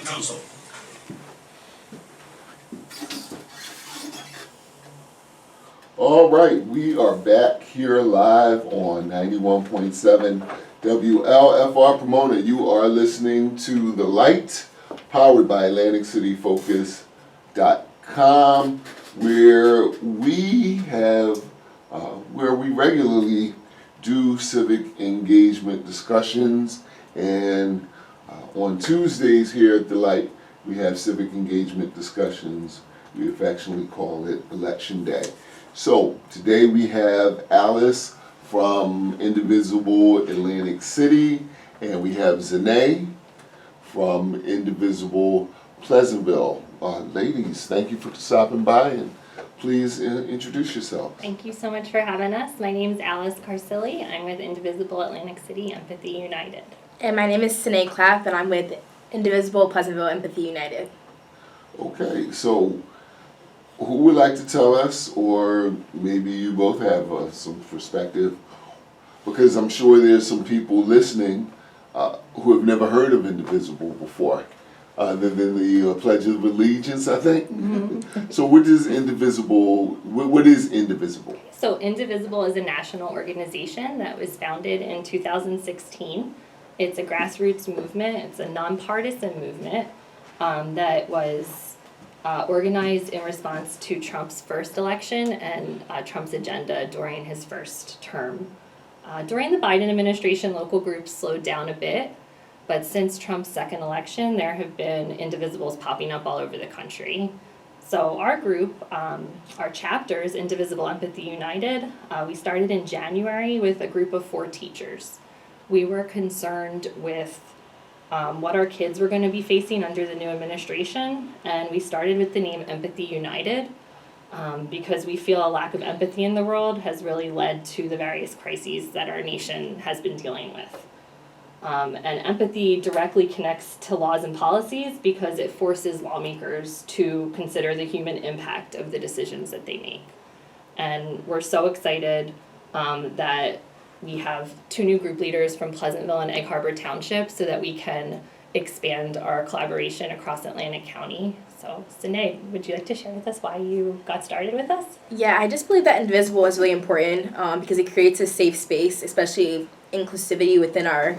Council. All right, we are back here live on 91.7 WLFR Pomona. You are listening to The Light, powered by AtlanticCityFocus.com, where we regularly do civic engagement discussions, and on Tuesdays here at The Light, we have civic engagement discussions. We affectionately call it Election Day. So today we have Alice from Indivisible Atlantic City, and we have Zanae from Indivisible Pleasantville. Ladies, thank you for stopping by, and please introduce yourselves. Thank you so much for having us. My name is Alice Carsilli. I'm with Indivisible Atlantic City Empathy United. And my name is Zanae Clapp, and I'm with Indivisible Pleasantville Empathy United. Okay, so who would like to tell us, or maybe you both have some perspective, because I'm sure there's some people listening who have never heard of Indivisible before, other than the Pledge of Allegiance, I think. Mm-hmm. So what is Indivisible? What is Indivisible? So Indivisible is a national organization that was founded in 2016. It's a grassroots movement. It's a nonpartisan movement that was organized in response to Trump's first election and Trump's agenda during his first term. During the Biden administration, local groups slowed down a bit, but since Trump's second election, there have been Indivisibles popping up all over the country. So our group, our chapter is Indivisible Empathy United. We started in January with a group of 4 teachers. We were concerned with what our kids were going to be facing under the new administration, and we started with the name Empathy United because we feel a lack of empathy in the world has really led to the various crises that our nation has been dealing with. And empathy directly connects to laws and policies because it forces lawmakers to consider the human impact of the decisions that they make. And we're so excited that we have 2 new group leaders from Pleasantville and Egg Harbor Township so that we can expand our collaboration across Atlantic County. So, Zanae, would you like to share with us why you got started with us? Yeah, I just believe that Indivisible is really important because it creates a safe space, especially inclusivity within our,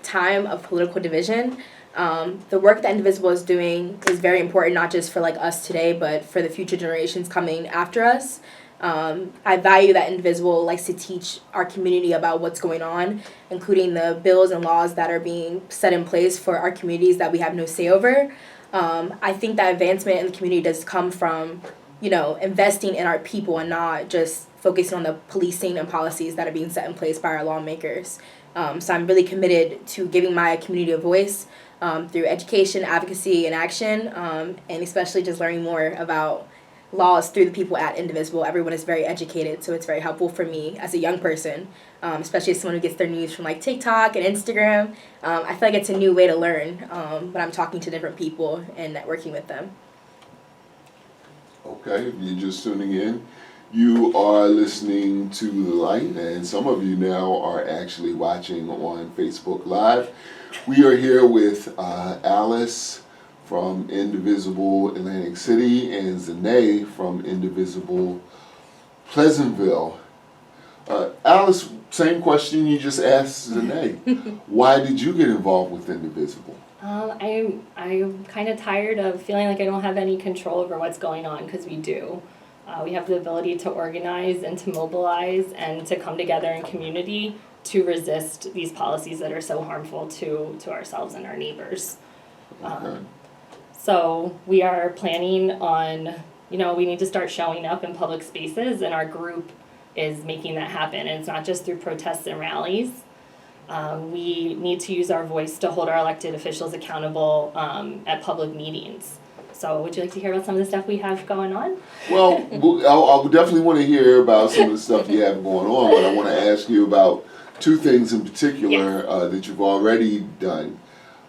time of political division. The work that Indivisible is doing is very important, not just for us today, but for the future generations coming after us. I value that Indivisible likes to teach our community about what's going on, including the bills and laws that are being set in place for our communities that we have no say over. I think that advancement in the community does come from, investing in our people and not just focusing on the policing and policies that are being set in place by our lawmakers. So I'm really committed to giving my community a voice through education, advocacy, and action, and especially just learning more about laws through the people at Indivisible. Everyone is very educated, so it's very helpful for me as a young person, especially as someone who gets their news from TikTok and Instagram. I feel like it's a new way to learn when I'm talking to different people and networking with them. Okay, if you're just tuning in, you are listening to The Light, and some of you now are actually watching on Facebook Live. We are here with Alice from Indivisible Atlantic City and Zanae from Indivisible Pleasantville. Alice, same question you just asked Zanae. Why did you get involved with Indivisible? I'm kind of tired of feeling like I don't have any control over what's going on, because we do. We have the ability to organize and to mobilize and to come together in community to resist these policies that are so harmful to ourselves and our neighbors. Okay. So we are planning on, we need to start showing up in public spaces, and our group is making that happen. And it's not just through protests and rallies. We need to use our voice to hold our elected officials accountable at public meetings. So would you like to hear about some of the stuff we have going on? Well, I would definitely want to hear about some of the stuff you have going on, but I want to ask you about 2 things in particular that you've already done.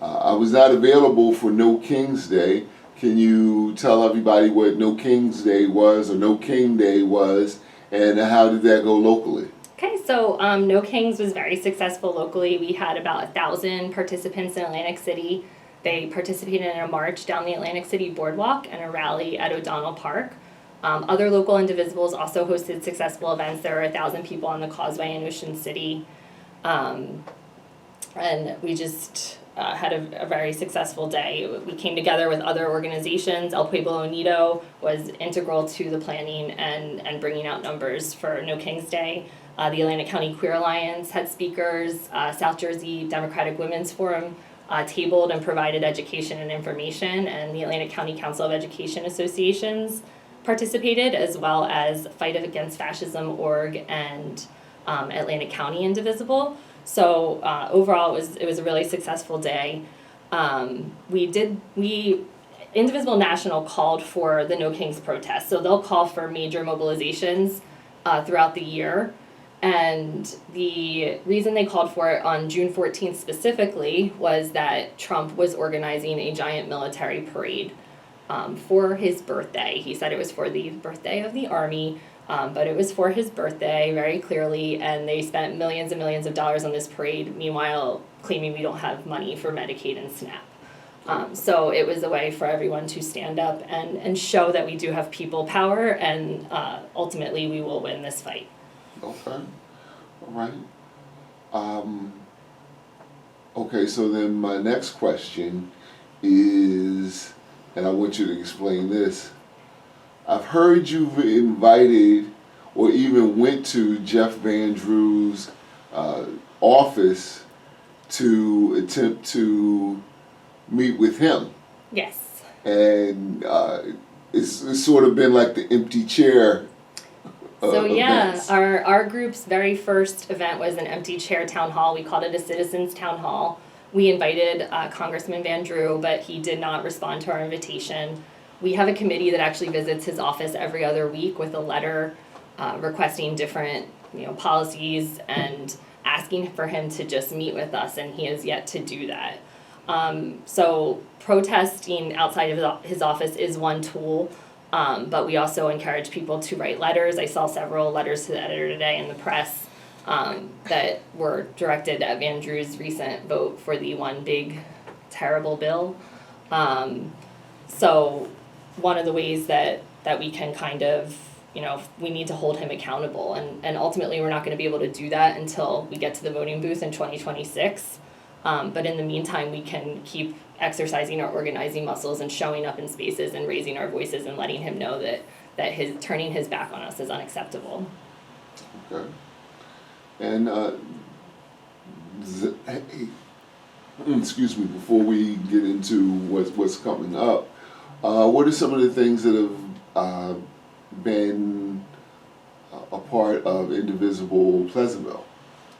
I was not available for No King's Day. Can you tell everybody what No King's Day was, or No King Day was, and how did that go locally? Okay, so No Kings was very successful locally. We had about 1,000 participants in Atlantic City. They participated in a march down the Atlantic City Boardwalk and a rally at O'Donnell Park. Other local Indivisibles also hosted successful events. There were 1,000 people on the Causeway in Ocean City. And we just had a very successful day. We came together with other organizations. El Pueblo Unido was integral to the planning and bringing out numbers for No King's Day. The Atlantic County Queer Alliance had speakers. South Jersey Democratic Women's Forum tabled and provided education and information, and the Atlantic County Council of Education Associations participated, as well as Fight Against Fascism org and Atlantic County Indivisible. So overall, it was a really successful day. Indivisible National called for the No Kings protest, so they'll call for major mobilizations throughout the year. And the reason they called for it on June 14th specifically was that Trump was organizing a giant military parade for his birthday. He said it was for the birthday of the Army, but it was for his birthday very clearly, and they spent millions and millions of dollars on this parade, meanwhile claiming we don't have money for Medicaid and SNAP. So it was a way for everyone to stand up and show that we do have people power, and ultimately we will win this fight. Okay, all right. Okay, so then my next question is, and I want you to explain this. I've heard you've invited or even went to Jeff Van Drew's office to attempt to meet with him. Yes. And it's sort of been like the empty chair. So events. our group's very first event was an empty chair town hall. We called it a citizens town hall. We invited Congressman Van Drew, but he did not respond to our invitation. We have a committee that actually visits his office every other week with a letter requesting different policies and asking for him to just meet with us, and he has yet to do that. So protesting outside of his office is one tool. But we also encourage people to write letters. I saw several letters to the editor today in the press that were directed at Van Drew's recent vote for the one big terrible bill. So one of the ways that we can kind of, we need to hold him accountable. And ultimately we're not going to be able to do that until we get to the voting booth in 2026. But in the meantime, we can keep exercising our organizing muscles and showing up in spaces and raising our voices and letting him know that his turning his back on us is unacceptable. Okay. And excuse me, before we get into what's coming up, what are some of the things that have been a part of Indivisible Pleasantville?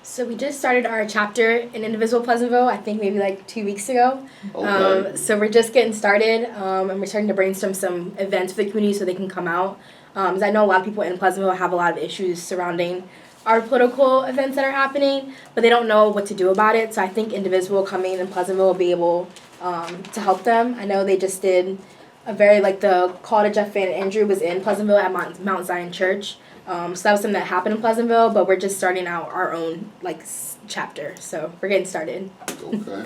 So we just started our chapter in Indivisible Pleasantville, I think maybe like 2 weeks ago. Okay. So we're just getting started, and we're starting to brainstorm some events for the community so they can come out. Because I know a lot of people in Pleasantville have a lot of issues surrounding our political events that are happening, but they don't know what to do about it. So I think Indivisible coming in Pleasantville will be able to help them. I know they just did the call to Jeff Van Andrew was in Pleasantville at Mount Zion Church. So that was something that happened in Pleasantville, but we're just starting out our own chapter. So we're getting started. Okay.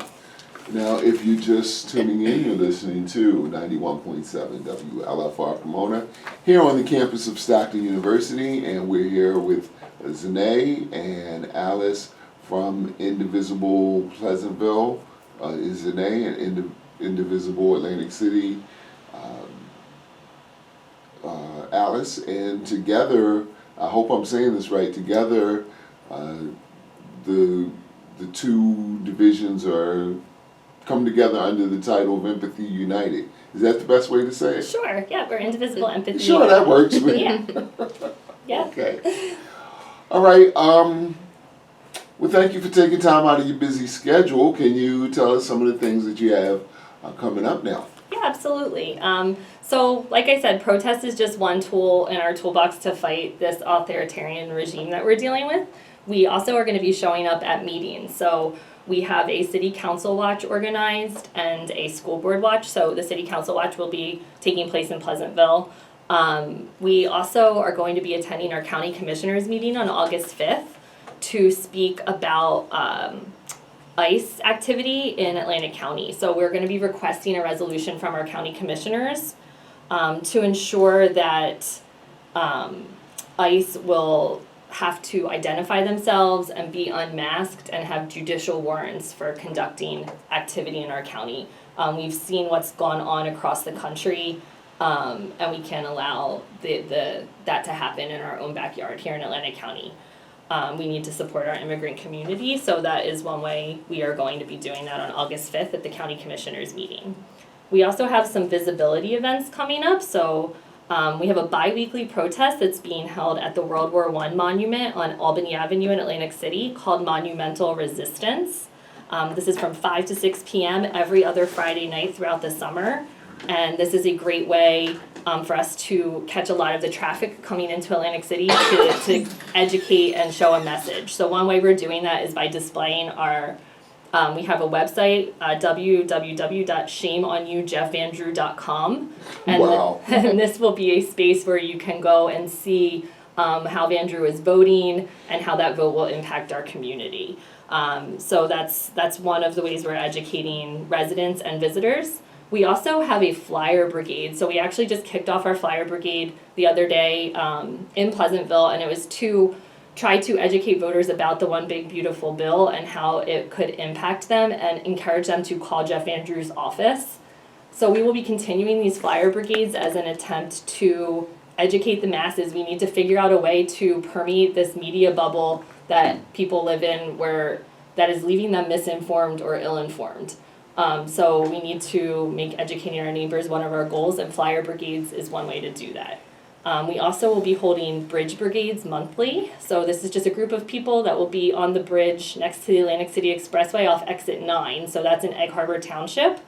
Now, if you're just tuning in, you're listening to 91.7 WLFR Pomona here on the campus of Stockton University, and we're here with Zanae and Alice from Indivisible Pleasantville. Is Zanae and Indivisible Atlantic City. Alice, and together, I hope I'm saying this right, together the two divisions are come together under the title of Empathy United. Is that the best way to say it? Sure, yeah, we're Indivisible Empathy. Sure, that works. Yeah. Yeah. Okay. All right. Well, thank you for taking time out of your busy schedule. Can you tell us some of the things that you have coming up now? Yeah, absolutely. So, like I said, protest is just one tool in our toolbox to fight this authoritarian regime that we're dealing with. We also are going to be showing up at meetings. So we have a city council watch organized and a school board watch. So the city council watch will be taking place in Pleasantville. We also are going to be attending our county commissioners meeting on August 5th to speak about ICE activity in Atlantic County. So we're going to be requesting a resolution from our county commissioners to ensure that ICE will have to identify themselves and be unmasked and have judicial warrants for conducting activity in our county. We've seen what's gone on across the country, and we can't allow that to happen in our own backyard here in Atlantic County. We need to support our immigrant community, so that is one way we are going to be doing that on August 5th at the County Commissioners meeting. We also have some visibility events coming up, so we have a bi-weekly protest that's being held at the World War I Monument on Albany Avenue in Atlantic City called Monumental Resistance. This is from 5 to 6 p.m. every other Friday night throughout the summer, and this is a great way for us to catch a lot of the traffic coming into Atlantic City to educate and show a message. So one way we're doing that is by displaying our, we have a website, www.shameonyouJeffVandrew.com. And, Wow. And this will be a space where you can go and see how Vandrew is voting and how that vote will impact our community. So that's one of the ways we're educating residents and visitors. We also have a flyer brigade. So we actually just kicked off our flyer brigade the other day in Pleasantville, and it was to try to educate voters about the One Big Beautiful Bill and how it could impact them and encourage them to call Jeff Vandrew's office. So we will be continuing these flyer brigades as an attempt to educate the masses. We need to figure out a way to permeate this media bubble that people live in that is leaving them misinformed or ill-informed. So we need to make educating our neighbors one of our goals, and flyer brigades is one way to do that. We also will be holding bridge brigades monthly. So this is just a group of people that will be on the bridge next to the Atlantic City Expressway off exit 9. So that's in Egg Harbor Township.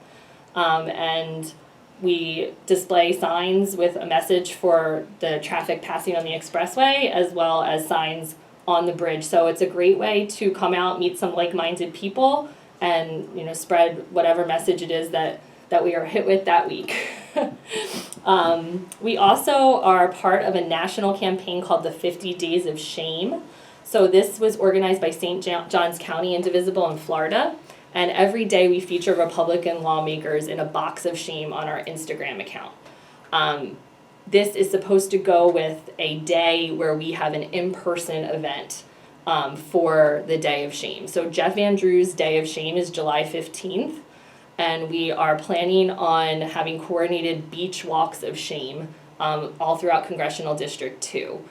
And we display signs with a message for the traffic passing on the expressway, as well as signs on the bridge. So it's a great way to come out, meet some like-minded people, and spread whatever message it is that we are hit with that week. We also are part of a national campaign called the 50 Days of Shame. So this was organized by St. Johns County, Indivisible in Florida. And every day we feature Republican lawmakers in a box of shame on our Instagram account. This is supposed to go with a day where we have an in-person event for the Day of Shame. So Jeff Vandrew's Day of Shame is July 15th. And we are planning on having coordinated beach walks of shame all throughout Congressional District 2.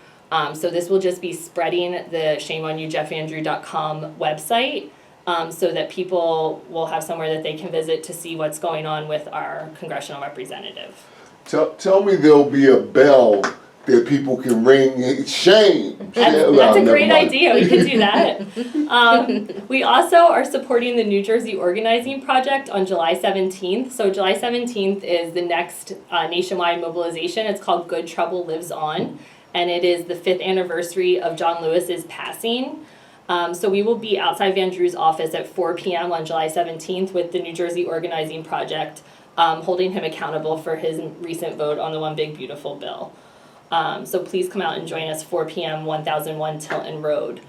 So this will just be spreading the shameonyouJeffVandrew.com website so that people will have somewhere that they can visit to see what's going on with our congressional representative. Tell me there'll be a bell that people can ring. Shame. That's a great idea. We could do that. We also are supporting the New Jersey Organizing Project on July 17th. So July 17th is the next nationwide mobilization. It's called Good Trouble Lives On, and it is the 5th anniversary of John Lewis's passing. So we will be outside Vandrew's office at 4 p.m. on July 17th with the New Jersey Organizing Project, holding him accountable for his recent vote on the One Big Beautiful Bill. So please come out and join us 4 p.m. 1001 Tilton Road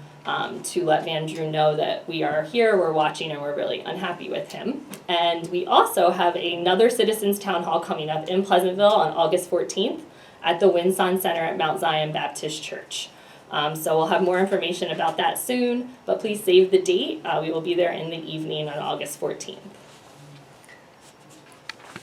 to let Vandrew know that we are here, we're watching, and we're really unhappy with him. And we also have another Citizens Town Hall coming up in Pleasantville on August 14th at the Winson Center at Mount Zion Baptist Church. So we'll have more information about that soon, but please save the date. We will be there in the evening on August 14th.